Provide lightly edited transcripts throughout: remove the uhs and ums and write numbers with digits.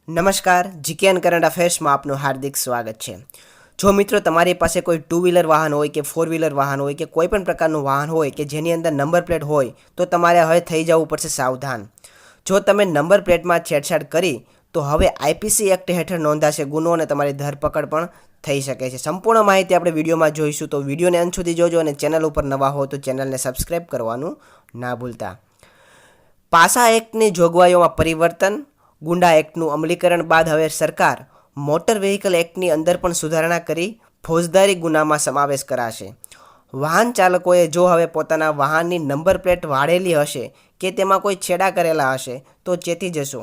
નમસ્કાર, GK end current અફેર્સમાં આપનું હાર્દિક સ્વાગત છે। જો મિત્રો તમારી પાસે કોઈ ટુ વ્હીલર વાહન હોય કે ફોર વ્હીલર વાહન હોય કે કોઈ પણ પ્રકારનું વાહન હોય કે જેની અંદર નંબર પ્લેટ હોય તો તમારે હવે થઈ જવું પડશે સાવધાન। જો તમે નંબર પ્લેટમાં છેડછાડ કરી તો હવે આઈપીસી એક્ટ હેઠળ નોંધાશે ગુનો અને તમારી ધરપકડ પણ થઈ શકે છે। સંપૂર્ણ માહિતી આપણે વિડીયોમાં જોઈશું, તો વિડીયોને અંત સુધી જોજો અને ચેનલ ઉપર નવા હો તો ચેનલને સબસ્ક્રાઈબ કરવાનું ના ભૂલતા। પાસા એક્ટની જોગવાઈઓમાં પરિવર્તન, ગુંડા એક્ટનું અમલીકરણ બાદ હવે સરકાર મોટર વ્હીકલ એક્ટની અંદર પણ સુધારણા કરી ફોજદારી ગુનામાં સમાવેશ કરાશે। વાહન ચાલકોએ જો હવે પોતાના વાહનની નંબર પ્લેટ વાળેલી હશે કે તેમાં કોઈ છેડા કરેલા હશે તો ચેતી જશો,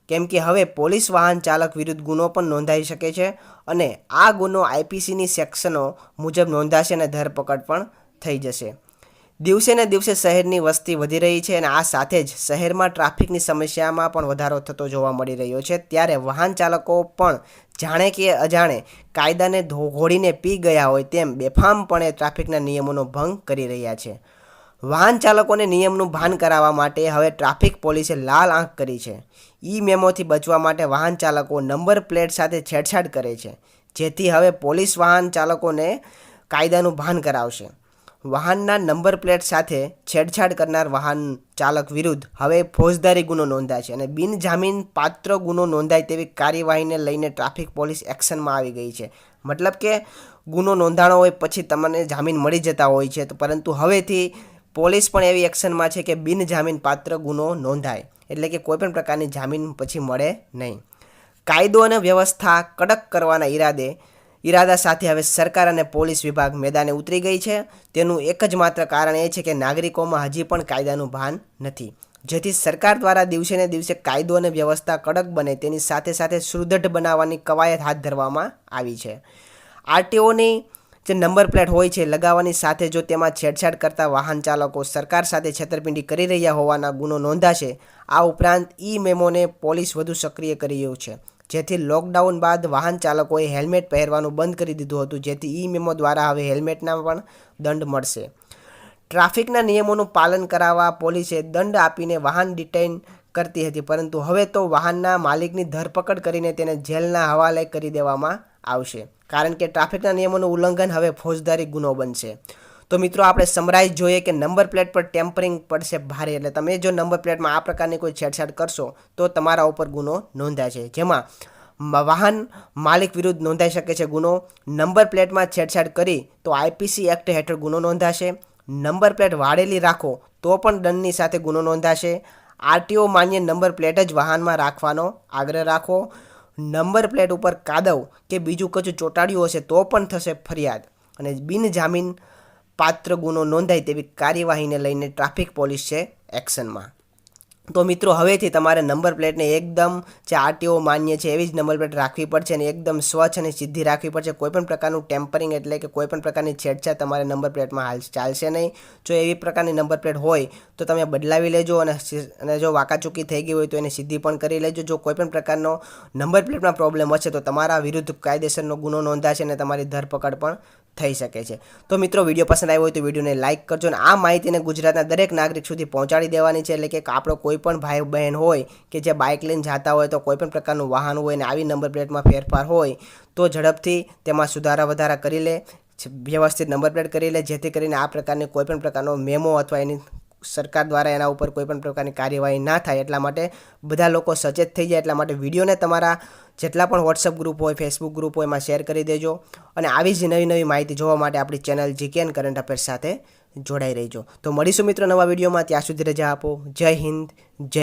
કેમ કે હવે પોલીસ વાહન ચાલક વિરુદ્ધ ગુનો પણ નોંધાઈ શકે છે અને આ ગુનો આઈપીસીની સેક્શનો મુજબ નોંધાશે અને ધરપકડ પણ થઈ જશે। દિવસે ને દિવસે શહેરની વસ્તી વધી રહી છે અને આ સાથે જ શહેરમાં ટ્રાફિકની સમસ્યામાં પણ વધારો થતો જોવા મળી રહ્યો છે, ત્યારે વાહન ચાલકો પણ જાણે કે અજાણે કાયદાને ઘોડીને પી ગયા હોય તેમ બેફામપણે ટ્રાફિકના નિયમોનો ભંગ કરી રહ્યા છે। વાહન ચાલકોને નિયમનું ભાન કરાવવા માટે હવે ટ્રાફિક પોલીસે લાલ આંખ કરી છે। ઈ મેમોથી બચવા માટે વાહન ચાલકો નંબર પ્લેટ સાથે છેડછાડ કરે છે, જેથી હવે પોલીસ વાહન ચાલકોને કાયદાનું ભાન કરાવશે। વાહનના નંબર પ્લેટ સાથે છેડછાડ કરનાર વાહન ચાલક વિરુદ્ધ હવે ફોજદારી ગુનો નોંધાશે અને બિનજામીન પાત્ર ગુનો નોંધાય તેવી કાર્યવાહીને લઈને ટ્રાફિક પોલીસ એક્શનમાં આવી ગઈ છે। મતલબ કે ગુનો નોંધાણો હોય પછી તમને જામીન મળી જતા હોય છે, તો પરંતુ હવેથી પોલીસ પણ એવી એક્શનમાં છે કે બિનજામીન પાત્ર ગુનો નોંધાય એટલે કે કોઈપણ પ્રકારની જામીન પછી મળે નહીં। કાયદો અને વ્યવસ્થા કડક કરવાના ઈરાદા સાથે હવે સરકાર અને પોલીસ વિભાગ મેદાને ઉતરી ગઈ છે। તેનું એક જ માત્ર કારણ એ છે કે નાગરિકોમાં હજી પણ કાયદાનું ભાન નથી, જેથી સરકાર દ્વારા દિવસે ને દિવસે કાયદો અને વ્યવસ્થા કડક બને તેની સાથે સાથે સુદૃઢ બનાવવાની કવાયત હાથ ધરવામાં આવી છે। આરટીઓની જે નંબર પ્લેટ હોય છે લગાવવાની સાથે જો તેમાં છેડછાડ કરતા વાહન ચાલકો સરકાર સાથે છેતરપિંડી કરી રહ્યા હોવાના ગુનો નોંધાશે। આ ઉપરાંત ઈ મેમોને પોલીસ વધુ સક્રિય કરી રહ્યું છે, જેથી લોકડાઉન બાદ વાહન ચાલકોએ હેલ્મેટ પહેરવાનું બંધ કરી દીધું હતું, જેથી ઈ મેમો દ્વારા હવે હેલ્મેટના પણ દંડ મળશે। ટ્રાફિકના નિયમોનું પાલન કરાવવા પોલીસે દંડ આપીને વાહન ડિટેઇન કરતી હતી, પરંતુ હવે તો વાહનના માલિકની ધરપકડ કરીને તેને જેલના હવાલે કરી દેવામાં આવશે, કારણ કે ટ્રાફિકના નિયમોનું ઉલ્લંઘન હવે ફોજદારી ગુનો બનશે। તો મિત્રો આપણે સમરાઇઝ જોઈએ કે નંબર પ્લેટ પર ટેમ્પરિંગ પડશે ભારે, એટલે તમે જો નંબર પ્લેટમાં આ પ્રકારની કોઈ છેડછાડ કરશો તો તમારા ઉપર ગુનો નોંધાશે, જેમાં વાહન માલિક વિરુદ્ધ નોંધાઈ શકે છે ગુનો। નંબર પ્લેટમાં છેડછાડ કરી તો આઈપીસી એક્ટ હેઠળ ગુનો નોંધાશે। નંબર પ્લેટ વાળેલી રાખો તો પણ દંડની સાથે ગુનો નોંધાશે। આરટીઓ માન્ય નંબર પ્લેટ જ વાહનમાં રાખવાનો આગ્રહ રાખો। નંબર પ્લેટ ઉપર કાદવ કે બીજું કશું ચોંટાડ્યું હશે તો પણ થશે ફરિયાદ, અને બિનજામીન પાત્ર ગુનો નોંધાય તેવી કાર્યવાહીને લઈને ટ્રાફિક પોલીસ છે એક્શનમાં। તો મિત્રો હવેથી તમારે નંબર પ્લેટને એકદમ જે આરટીઓ માન્ય છે એવી જ નંબર પ્લેટ રાખવી પડશે અને એકદમ સ્વચ્છ અને સીધી રાખવી પડશે। કોઈપણ પ્રકારનું ટેમ્પરિંગ એટલે કે કોઈપણ પ્રકારની છેડછાડ તમારે નંબર પ્લેટમાં ચાલશે નહીં। જો એવી પ્રકારની નંબર પ્લેટ હોય તો તમે બદલાવી લેજો અને જો વાંકાચૂકી થઈ ગઈ હોય તો એને સીધી પણ કરી લેજો। જો કોઈપણ પ્રકારનો નંબર પ્લેટમાં પ્રોબ્લેમ હશે તો તમારા વિરુદ્ધ કાયદેસરનો ગુનો નોંધાશે અને તમારી ધરપકડ પણ થઈ શકે છે। તો મિત્રો વિડીયો પસંદ આવ્યો હોય તો વિડીયોને લાઇક કરજો અને આ માહિતીને ગુજરાતના દરેક નાગરિક સુધી પહોંચાડી દેવાની છે, એટલે કે આપણો કોઈ પણ ભાઈ બહેન હોય કે જે બાઇક લઈને જતા હોય તો કોઈપણ પ્રકારનું વાહન હોય અને આવી નંબર પ્લેટમાં ફેરફાર હોય તો ઝડપથી તેમાં સુધારા વધારા કરી લે, વ્યવસ્થિત નંબર પ્લેટ કરી લે, જેથી કરીને આ પ્રકારની કોઈપણ પ્રકારનો મેમો અથવા એની સરકાર દ્વારા એના ઉપર કોઈપણ પ્રકારની કાર્યવાહી ના થાય, એટલા માટે બધા લોકો સચેત થઈ જાય। એટલા માટે વિડીયોને તમારા જેટલા પણ વોટ્સઅપ ગ્રુપ હોય, ફેસબુક ગ્રુપ હોય એમાં શેર કરી દેજો અને આવી જ નવી માહિતી જોવા માટે આપણી channel GK end current affairs સાથે જોડાઈ રહીજો। તો મળીશું મિત્રો નવા વિડીયોમાં, ત્યાં સુધી રજા આપો। જય હિન્દ, જય